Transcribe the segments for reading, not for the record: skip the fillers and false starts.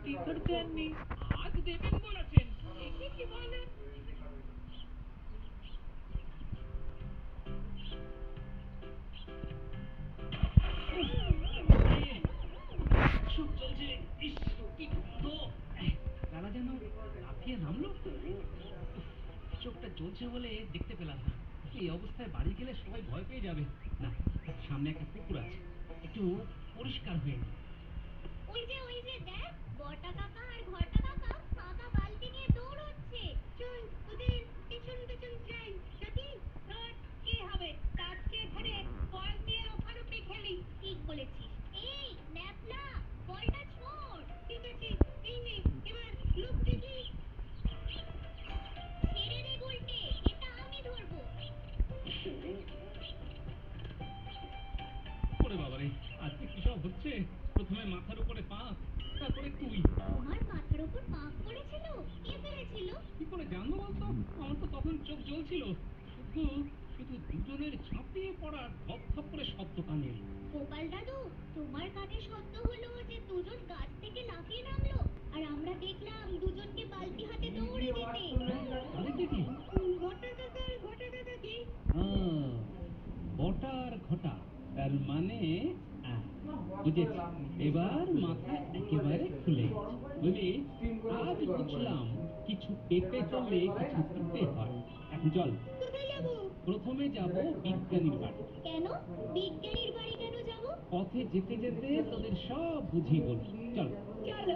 Ticket দেননি, আজ দেবেন বলেছেন। একে কি বলে? সব চলছে। ইস, কি তো তারা যেন লাফিয়ে নামলো। চোখটা জ্বলছে বলে দেখতে পেলাম না। এই অবস্থায় বাড়ি গেলে সবাই ভয় পেয়ে যাবে। না, সামনে একটা পুকুর আছে, একটু পরিষ্কার হয়ে নি। ওই যে দেখ, বটা কাকা আর ঘটা কাকা সাদা বালতি নিয়ে দৌড়চ্ছে। চল ওদের পেছন পেছন যাই। যদি ধর কি হবে, তার চেয়ে ধরে বল দিয়ে ওপারোপে খেলি। ঠিক বলেছিস। এই ন্যাপলা, বলটা ছোড়। ঠিক আছে, এই নে। এবার লোক দেখি। ছেড়ে দে গুলটে, এটা আমি ধরবো। ওরে বাবারে, আজকে কি সব হচ্ছে! প্রথমে মাথার উপরে পা, তারপরে তুই। তোমার মাথার উপর পাক পড়েছিল? কে ফেলেছিল? কি করে জানবো বলতো? আমার তো তখন চোখ জ্বলছিল। শুধু শুধু দুজনের ঝাঁপিয়ে পড়া ধপ ধপ করে শব্দ কানে এলো। গোপাল দাদু, তোমার কানে শব্দ হলো যে দুজন গাছ থেকে লাফিয়ে নামলো, আর আমরা দেখলাম দুজনকে বালতি হাতে দৌড়ে যেতে। তাদেরকে কি? ঘটা কাকার ঘটা কাকাকে। আহ, বটা আর ঘটা, তার মানে আহ, বুঝেছি। এবার মাথা একেবারে খুলে গেছে। বুঝলি, আজ বুঝলাম কিছু পেতে চললে কিছু দিতে হয়। এখন চল, কোথায় যাবো? প্রথমে যাব বিজ্ঞানীর বাড়ি। কেন? বিজ্ঞানীর বাড়ি কেন যাবো? পথে যেতে যেতে তোদের সব বুঝিয়ে বলবো। চল। চলো।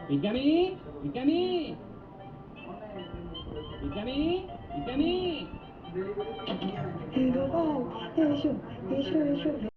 বিজ্ঞানী, বিজ্ঞানী, বিজ্ঞানী, বিজ্ঞানী। গোপাল, এসো এসো এসো।